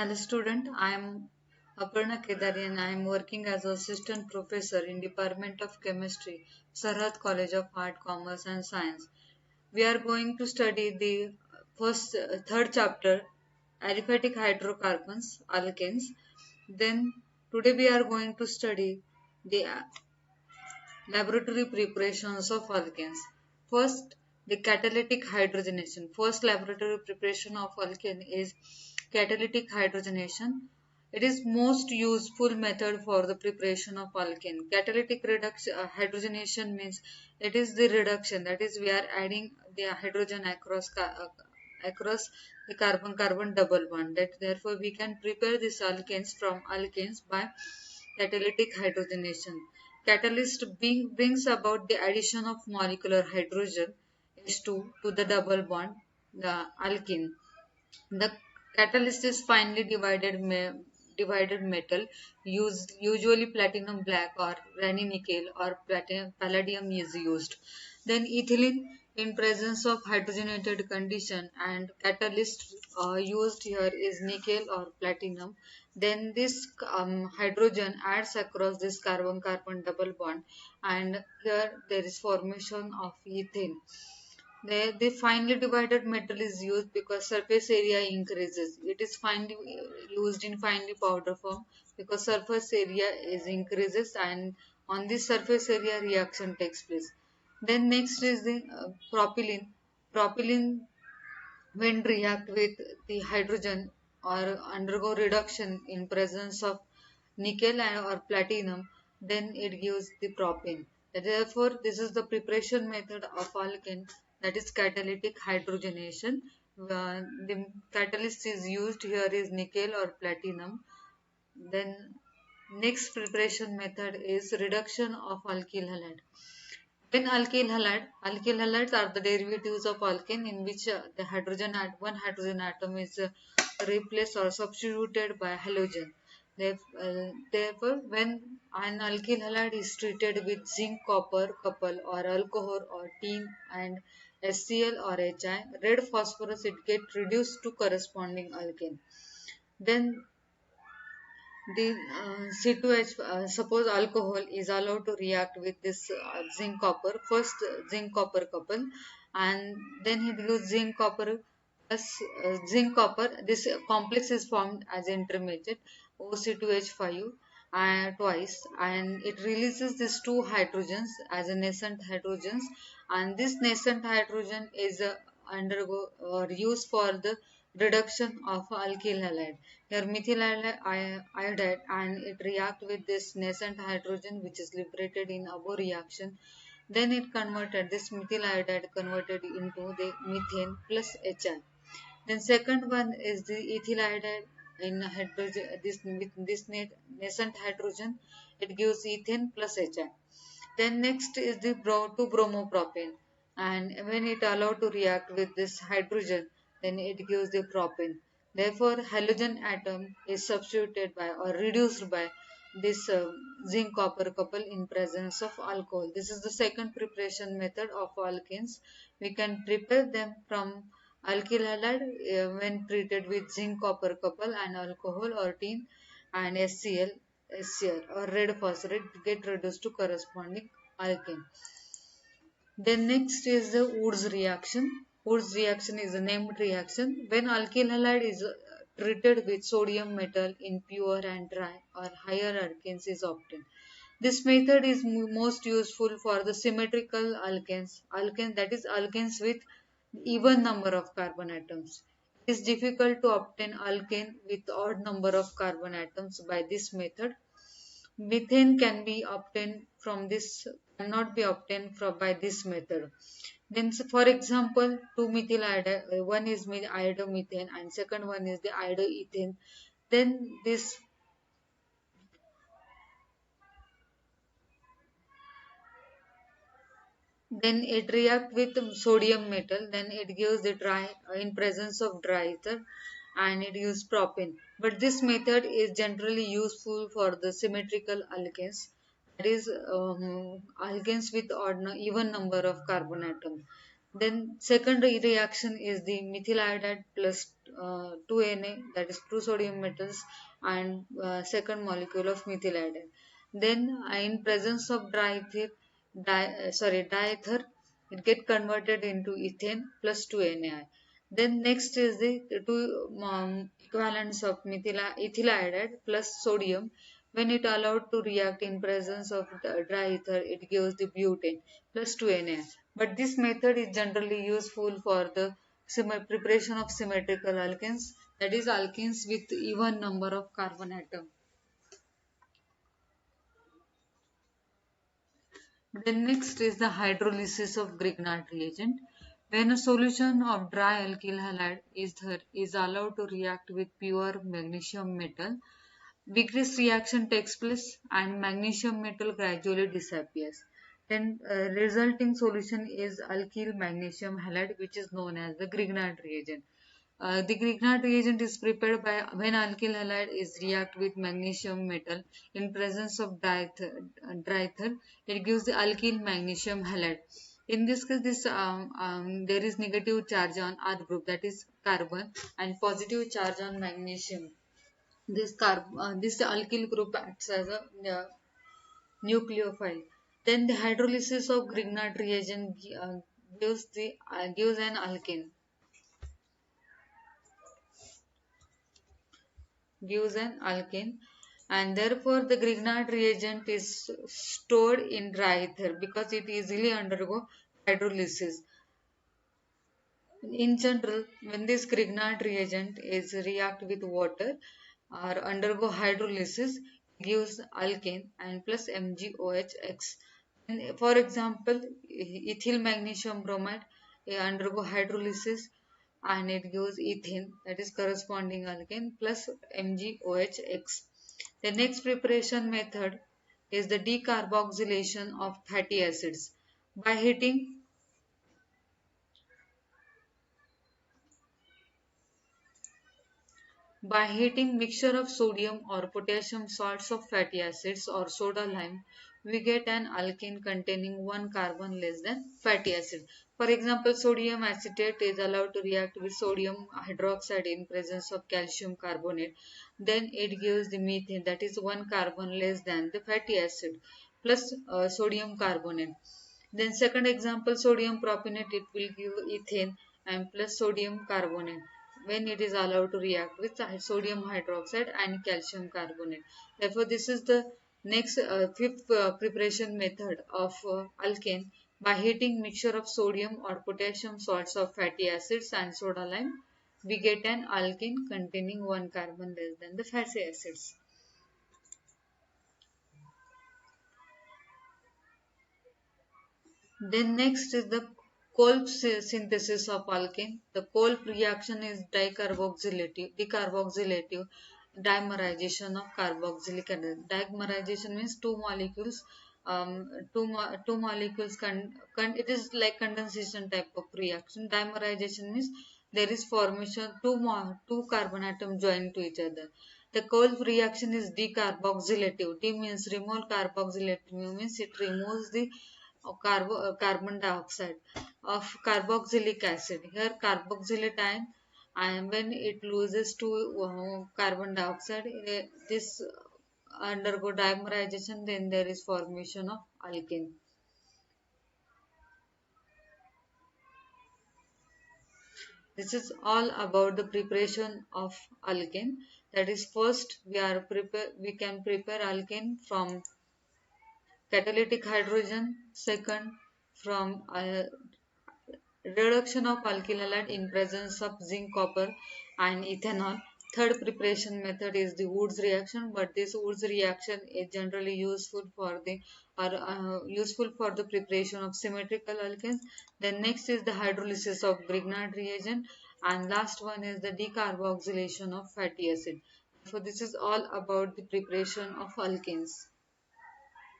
Hello student, I am Aparna Kedari and I am working as assistant professor in Department of Chemistry, Sarhat College of Art, Commerce and Science. We are going to study the third chapter, aliphatic hydrocarbons, alkanes. Then today we are going to study the laboratory preparations of alkanes. First, the catalytic hydrogenation. First laboratory preparation of alkane is catalytic hydrogenation. It is most useful method for the preparation of alkane. Catalytic hydrogenation means it is the reduction, that is we are adding the hydrogen across the carbon-carbon double bond. That therefore we can prepare these alkanes from alkanes by catalytic hydrogenation. Catalyst brings about the addition of molecular hydrogen H2 to the double bond, the alkene. The catalyst is finely divided metal, usually platinum black or Raney nickel or platinum palladium is used. Then ethylene in presence of hydrogenated condition and catalyst used here is nickel or platinum. Then this hydrogen adds across this carbon-carbon double bond, and here there is formation of ethane. The finely divided metal is used because surface area increases. It is finely used in finely powder form because surface area is increases, and on this surface area reaction takes place. Then next is the propylene. Propylene when react with the hydrogen or undergo reduction in presence of nickel or platinum, then it gives the propane. Therefore, this is the preparation method of alkane, that is catalytic hydrogenation. The catalyst is used here is nickel or platinum. Then next preparation method is reduction of alkyl halide. In alkyl halides are the derivatives of alkane in which the one hydrogen atom is replaced or substituted by halogen. Therefore, when an alkyl halide is treated with zinc copper couple or alcohol or tin and HCl or HI, red phosphorus it get reduced to corresponding alkane. Then the C2H, suppose alcohol is allowed to react with this zinc copper, first zinc copper couple, and then it gives zinc copper plus zinc copper. This complex is formed as intermediate OC2H5 twice, and it releases these two hydrogens as a nascent hydrogens, and this nascent hydrogen is undergo or used for the reduction of alkyl halide. Here methyl iodide and it react with this nascent hydrogen which is liberated in above reaction. Then it converted this methyl iodide converted into the methane plus HI. Then second one is the ethyl iodide in hydrogen with this nascent hydrogen it gives ethane plus HI. Then next is the 2-bromopropane, and when it allowed to react with this hydrogen, then it gives the propane. Therefore, halogen atom is substituted by or reduced by this zinc copper couple in presence of alcohol. This is the second preparation method of alkanes. We can prepare them from alkyl halide when treated with zinc copper couple and alcohol or tin and SCl or red phosphorate get reduced to corresponding alkane. Then next is the Woods reaction. Woods reaction is a named reaction. When alkyl halide is treated with sodium metal in pure and dry or higher alkanes is obtained. This method is most useful for the symmetrical alkanes that is alkanes with even number of carbon atoms. It is difficult to obtain alkane with odd number of carbon atoms by this method. Methane can be obtained from this cannot be obtained by this method. Then, for example, two methyl iodide, one is iodomethane and second one is the iodoethane. Then this then it react with sodium metal. Then it gives the dry in presence of dry ether, and it gives propane. But this method is generally useful for the symmetrical alkanes, that is alkanes with even number of carbon atom. Then second reaction is the methyl iodide plus 2Na, that is two sodium metals, and second molecule of methyl iodide. Then in presence of diether, it get converted into ethane plus 2Na. Then next is the two equivalents of ethyl iodide plus sodium. When it allowed to react in presence of dry ether, it gives the butane plus 2Na. But this method is generally useful for the preparation of symmetrical alkenes, that is alkenes with even number of carbon atoms. Then next is the hydrolysis of Grignard reagent. When a solution of dry alkyl halide is allowed to react with pure magnesium metal, vigorous reaction takes place and magnesium metal gradually disappears. Then resulting solution is alkyl magnesium halide, which is known as the Grignard reagent. The Grignard reagent is prepared by when alkyl halide is react with magnesium metal in presence of diether. It gives the alkyl magnesium halide. In this case, there is negative charge on R group, that is carbon, and positive charge on magnesium. This alkyl group acts as a nucleophile. Then the hydrolysis of Grignard reagent gives an alkane. Gives an alkane, and therefore the Grignard reagent is stored in dry ether because it easily undergo hydrolysis. In general, when this Grignard reagent is react with water or undergo hydrolysis, gives alkane and plus MgOH. And for example, ethyl magnesium bromide undergo hydrolysis and it gives ethane, that is corresponding alkane plus MgOH. The next preparation method is the decarboxylation of fatty acids. By heating By heating mixture of sodium or potassium salts of fatty acids or soda lime, we get an alkane containing one carbon less than fatty acid. For example, sodium acetate is allowed to react with sodium hydroxide in presence of calcium carbonate. Then it gives the methane, that is one carbon less than the fatty acid plus sodium carbonate. Then second example, sodium propionate, it will give ethane and plus sodium carbonate when it is allowed to react with sodium hydroxide and calcium carbonate. Therefore, this is the next fifth preparation method of alkane. By heating mixture of sodium or potassium salts of fatty acids and soda lime, we get an alkane containing one carbon less than the fatty acids. Then next is the Kolb synthesis of alkane. The Kolb reaction is decarboxylative dimerization of carboxylic acid. Dimerization means two molecules, two molecules. It is like condensation type of reaction. Dimerization means there is formation two carbon atoms joined to each other. The Kolb reaction is decarboxylative. D means remove, carboxylative means it removes the carbon dioxide of carboxylic acid. Here carboxylate ion, and when it loses to carbon dioxide, this undergo dimerization, then there is formation of alkane. This is all about the preparation of alkane. That is, first we can prepare alkane from catalytic hydrogen. Second, from reduction of alkyl halide in presence of zinc, copper, and ethanol. Third preparation method is the Woods reaction, but this Woods reaction is generally useful for the preparation of symmetrical alkenes. Then next is the hydrolysis of Grignard reagent, and last one is the decarboxylation of fatty acid. So this is all about the preparation of alkenes.